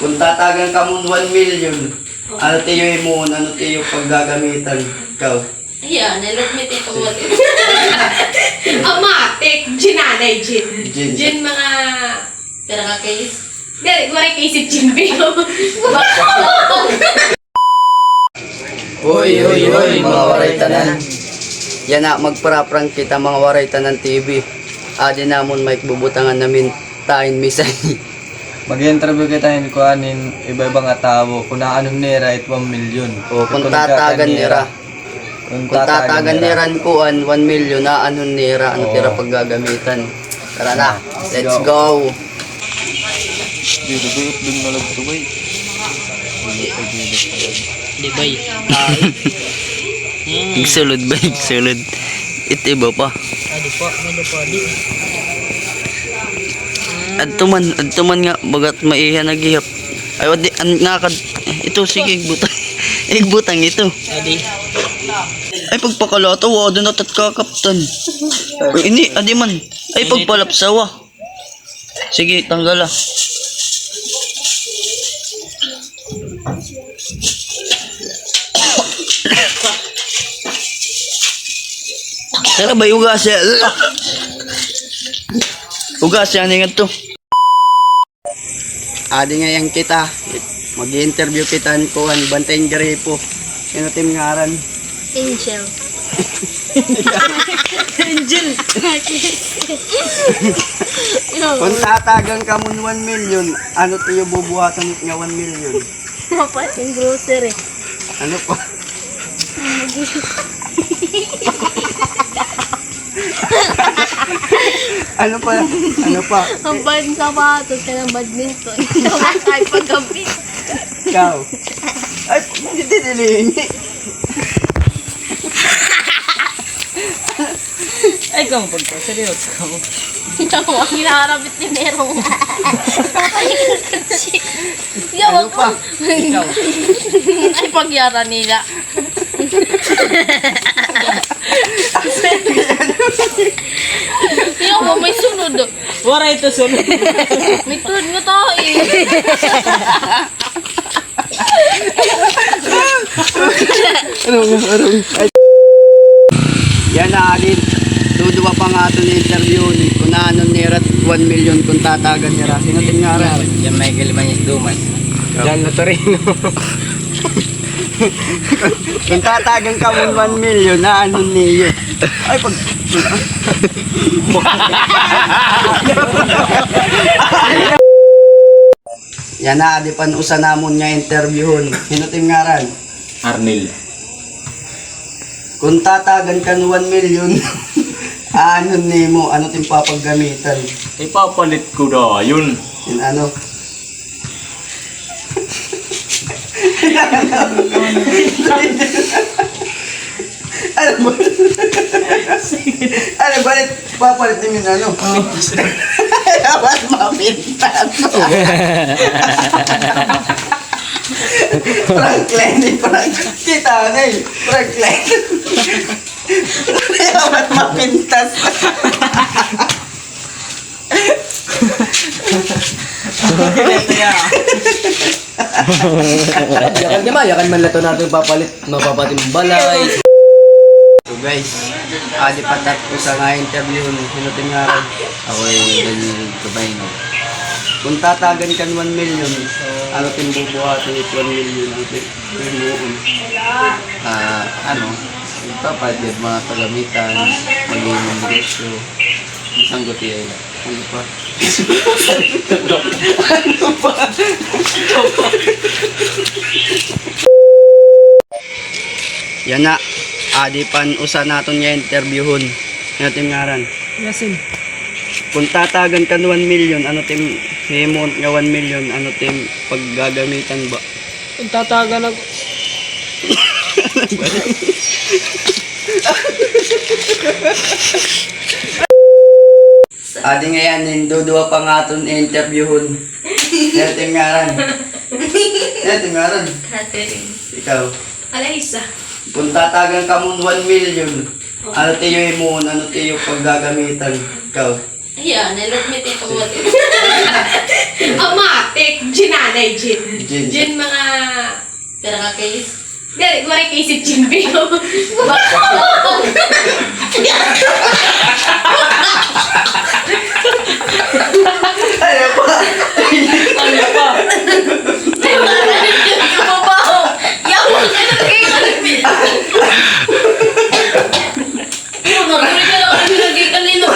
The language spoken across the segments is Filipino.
Kung tatagan ka mo 1 million, ano tiyo mo, ano tiyo paggagamitan? Ikaw. Ayan, nalagmit ito mo. Amatik, ginanay, gin. Gin. Gin mga... Pero ka case. Dali, maray kaisip gin pero. Uy, mga waray tanan. Yan na, magparaprank kita mga waray tanan TV. Adi namon may bubutangan namin tain misay. Mag-interview kita ni kuanin iba-ibang tao kung anong nira it 1 million. O kung tatagan nira. Kung tatagan niran kuan 1 million na anong nira, ano tira paggagamitan. Tara na, let's go. Dito dun na lang ito, bay. Di bay. Sulod ba? Sulod. Ito iba pa. Adi po, di. Adtuman nga bagat maiha naghihap. Ay wadi nakad ito sige igbutang. Igbutang ito. Adi. Ay pagpakalato wa na tatkakaptan. Ini adi man. Ay pagpalapsawa. Sige tanggala. Tara ba ugas ya? Ugas yan nga to. Adi nga yang kita. Mag-interview kita kuan Banteng Garepo. Sino tim ngaran? Angel. Angel. Kung tatagan ka mo 1 million, ano tiyo bubuhatan nga 1 million? Mapat yung grocery. Ano pa? Ano pa? Ano pa? Ang bad sapatos ka ng badminton. Ay, paggabi. Ikaw. Ay, hindi dinilingi. Ay, kang pagka. Seryoso ka mo. Ikaw, ang hinaharapit ni Merong. Ano pa? Ikaw. Ay, pagyara nila. Ikaw mo, may sunod. Wara ito sunod. May tunod nga tao eh. Ay. Yan na, Alin. Duduwa pa nga ito na interview ni kung ano nirat 1 million kung tatagan nira. Sino tingaran? Yan Michael Ibanez Dumas. Yan Notorino. Kung tatagan ka mo 1 million na ano niyo. Ay, pag... Yan na, di pan usa namon nga interviewon. Sino tingaran? Arnel. Kung tatagan ka ng 1 million, ano nimo, ano ting papaggamitan? Ipapalit ko na, yun. Yun ano? Ano ba? Ano ba? Papalit din yun ano? Dapat mapintan. Franklin. Kita na eh. Franklin. Dapat mapintas. Yakan man lato natin papalit. Mapapatin mong balay. So guys, adi patat ko sa nga interview ni Hinutin nga rin. Ako'y Daniel Cabayno. Kung tatagan ka ng 1 million, ano tin bubuhatin it 1 million ang tinuun? Papalit mga kagamitan, magiging negosyo, isang guti ay Ano pa? Yan na, adi pan usa naton nga interviewon. Ano tin ngaran? Yasin. Kung tatagan ka ng 1 million, ano tim himon nga 1 million, ano tim paggagamitan ba? Kung tatagan ako. Adi nga yan, hinduduwa pa nga itong interviewon. Ano tim ngaran? Ano tim ngaran? Catherine. Ikaw. Alaysa. Kung tatagan ka mo 1 million, ano tiyo mo, ano tiyo paggagamitan? Ikaw. Ayan, nalagmit ito mo. Amatik, ginanay, gin. Gin mga... Pero nga case? Dali, mara case gin biyo. Ano pa? Ay, maralit yung sumabaho. Yawon ka na kayo nalagmit. Pero magulit ka lang kami lagi kanino.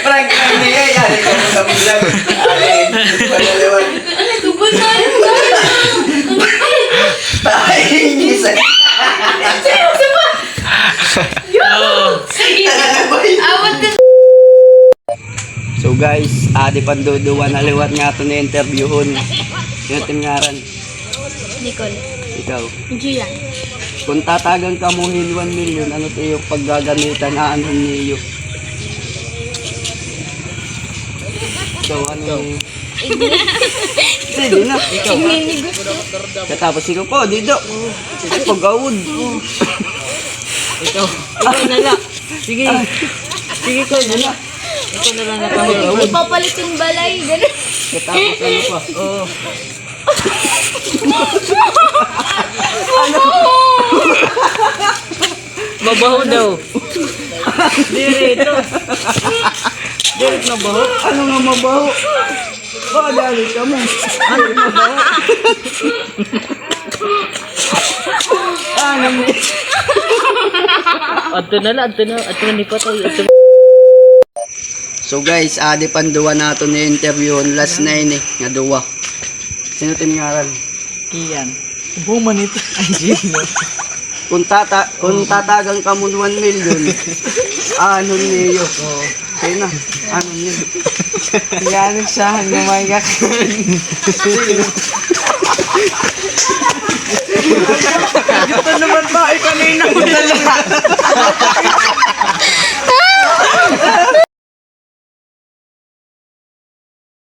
Prank lang niya, yan. Ikaw mo sa vlog. Alin, palaliwan. Ano, tubod na yun. Ay, isa. Sige. Awat ka. So guys, adi panduduan aliwat nga to na interviewon. Sino tingaran? Nicole. Ikaw. Gian. Kung tatagang ka mo 1 million, ano to yung paggagamitan aanon niyo? So ano niyo? Sige na. Ikaw. Katapos ikaw po, dito. Ay, pag-awod. Ikaw na lang. Sige. Sige ko na lang. Ikaw na lang nakahuli. Ipapalit yung balay. Ganun. Katapos ano pa? Oo. Mabaho daw. Dirito. Dirit na baho. Ano nga mabaho? Baka dali ka mo. Ano mabaho? Ano mo? Ato na lang. Ato na ni Patoy. So guys, adi panduwa nato ni interview last na yun nga duwa. Sino tingaran? Iyan. Buman ito. Ay, Gino. Kung tatagang ka mo 1 million, ano niyo? Kaya na, ano niyo? Yan siya. Gumayak. Ito naman ba? Ay, kanina mo talaga.